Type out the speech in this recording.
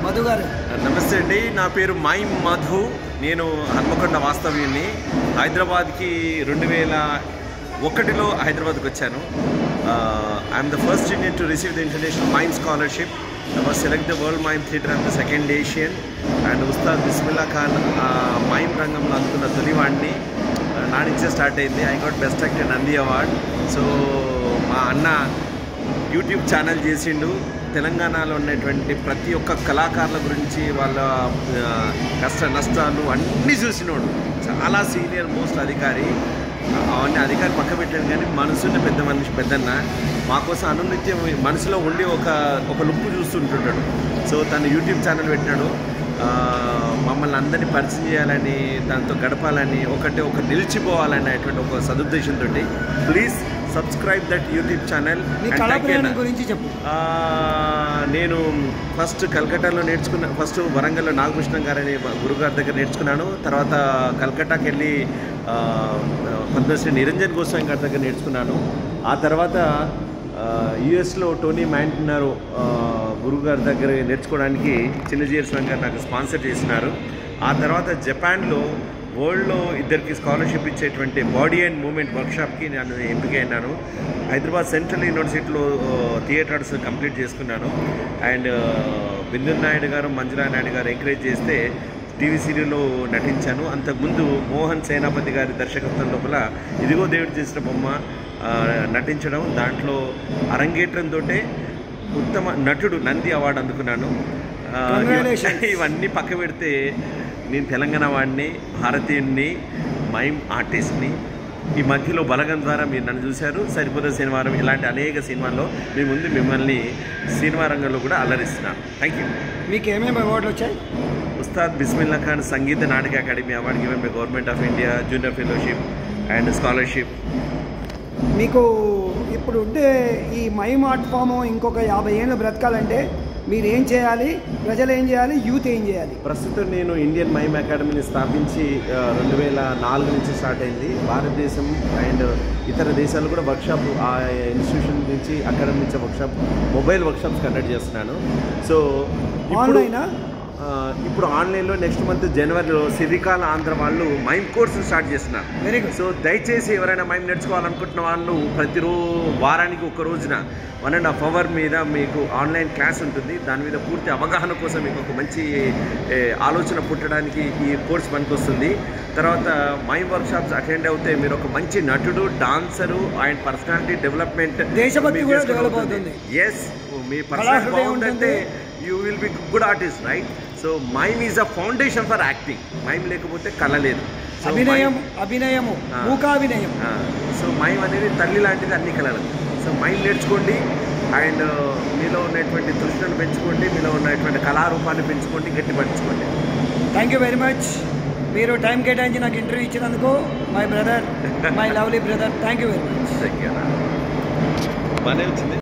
మధు గారు నమస్తే అండి. నా పేరు మైమ్ మధు. నేను హన్మకొండ వాస్తవ్యుని. హైదరాబాద్కి 2001లో హైదరాబాద్కి వచ్చాను. I'm the first Indian to receive the international mime scholarship. I was selected the World Mime Theatre and the second Asian. And Ustad Bismillah Khan mime రంగంలో అందుకున్న తొలివాడిని. నా నుంచే స్టార్ట్ అయింది. I got best actor Nandi award. So మా అన్న యూట్యూబ్ ఛానల్ చేసిండు. తెలంగాణలో ఉన్నటువంటి ప్రతి ఒక్క కళాకారుల గురించి వాళ్ళ కష్ట నష్టాలు అన్నీ చూసినోడు. చాలా సీనియర్ మోస్ట్ అధికారి. అవన్నీ అధికారి పక్క పెట్టాను, కానీ మనసున్న పెద్ద మనిషి పెద్దన్న మా కోసం అనునిత్యం మనసులో ఉండి ఒక లుక్ చూస్తుంటుంటాడు. సో తను యూట్యూబ్ ఛానల్ పెట్టినాడు. మమ్మల్ని అందరినీ పరిచయం చేయాలని, దాంతో గడపాలని, ఒక నిలిచిపోవాలని అటువంటి ఒక సదుద్దేశంతో please subscribe that YouTube channel. గురించి చెప్పు. నేను ఫస్ట్ కల్కట్టాలో నేర్చుకున్నా. ఫస్ట్ వరంగల్లో నాగభూషణం గారని గురుగారి దగ్గర నేర్చుకున్నాను. తర్వాత కల్కట్టాకి వెళ్ళి పద్మశ్రీ నిరంజన్ గోస్వామి గారి దగ్గర నేర్చుకున్నాను. ఆ తర్వాత యుఎస్లో టోనీ మ్యాంటినరో గురుగారి దగ్గర నేర్చుకోవడానికి చిన్నజీఆర్ స్వామి గారు నాకు స్పాన్సర్ చేసినారు. ఆ తర్వాత జపాన్లో వరల్డ్లో ఇద్దరికి స్కాలర్షిప్ ఇచ్చేటువంటి బాడీ అండ్ మూమెంట్ వర్క్షాప్కి నేను ఎంపికైనాను. హైదరాబాద్ సెంట్రల్ యూనివర్సిటీలో థియేటర్స్ కంప్లీట్ చేసుకున్నాను. అండ్ బిందు నాయుడు గారు, మంజులా నాయుడు గారు ఎంకరేజ్ చేస్తే టీవీ సీరియల్లో నటించాను. అంతకుముందు మోహన్ సేనాపతి గారి దర్శకత్వం లోపల ఇదిగో దేవుడు చేసిన బొమ్మ నటించడం, దాంట్లో అరంగేట్రంతో ఉత్తమ నటుడు నంది అవార్డు అందుకున్నాను. ఇవన్నీ పక్క పెడితే నేను తెలంగాణ వాడిని, భారతీయుడిని, మైమ్ ఆర్టిస్ట్ని. ఈ మధ్యలో బలగం ద్వారా మీరు నన్ను చూశారు. సరిపోతే శనివారం ఇలాంటి అనేక సినిమాల్లో మీ ముందు మిమ్మల్ని సినిమా రంగంలో కూడా అల్లరిస్తున్నాను. Thank you. మీకు ఏమేమి అవార్డులు వచ్చాయి? Ustaad Bismillah Khan Sangeet Natak academy award given by government of India, junior fellowship and scholarship. మీకు ఇప్పుడు ఉండే ఈ మైమ్ ఆర్ట్ ఫామ్ ఇంకొక 50 ఏళ్ళు బ్రతకాలంటే మీరు ఏం చేయాలి, ప్రజలు ఏం చేయాలి, యూత్ ఏం చేయాలి? ప్రస్తుతం నేను ఇండియన్ మైమ్ అకాడమీని స్థాపించి 2004 నుంచి స్టార్ట్ అయింది. భారతదేశం అండ్ ఇతర దేశాలు కూడా వర్క్షాప్, ఆ ఇన్స్టిట్యూషన్ నుంచి అకాడమీ నుంచి వర్క్షాప్, మొబైల్ వర్క్షాప్స్ కండక్ట్ చేస్తున్నాను. సో ఆన్లైనా? ఇప్పుడు ఆన్లైన్లో నెక్స్ట్ మంత్ జనవరిలో సిరికాల ఆంధ్ర వాళ్ళు మైమ్ కోర్సు స్టార్ట్ చేస్తున్నారు. Very good. సో దయచేసి ఎవరైనా మైమ్ నేర్చుకోవాలనుకుంటున్న వాళ్ళు వారానికి ఒక రోజున 1.5 hours మీద మీకు ఆన్లైన్ క్లాస్ ఉంటుంది. దాని మీద పూర్తి అవగాహన కోసం మీకు ఒక మంచి ఆలోచన పుట్టడానికి ఈ కోర్స్ పనికొస్తుంది. తర్వాత మైమ్ వర్క్షాప్స్ అటెండ్ అవుతే మీరు ఒక మంచి నటుడు, డాన్సరు అండ్ పర్సనాలిటీ డెవలప్మెంట్, దేశభక్తి కూడా డెవలప్ అవుతుంది. ఎస్, మీ పర్సనాలిటీ బాగుందంటే you will be good artist, right? So mime is a foundation for acting. Mime లేకపోతే కళ లేదు. అభినయము మూకాభినయం. సో మైమ్ అనేది తల్లి లాంటిది అన్ని కళలకు. సో మైమ్ నేర్చుకోండి అండ్ మీలో ఉన్నటువంటి దృష్టిని పెంచుకోండి, మీలో ఉన్నటువంటి కళారూపాన్ని పెంచుకోండి, గట్టిపట్టించుకోండి. Thank you very much. మీరు టైం కేటాయించి నాకు ఇంటర్వ్యూ ఇచ్చినందుకు my brother, my lovely brother, thank you very much. బాగానే వచ్చింది.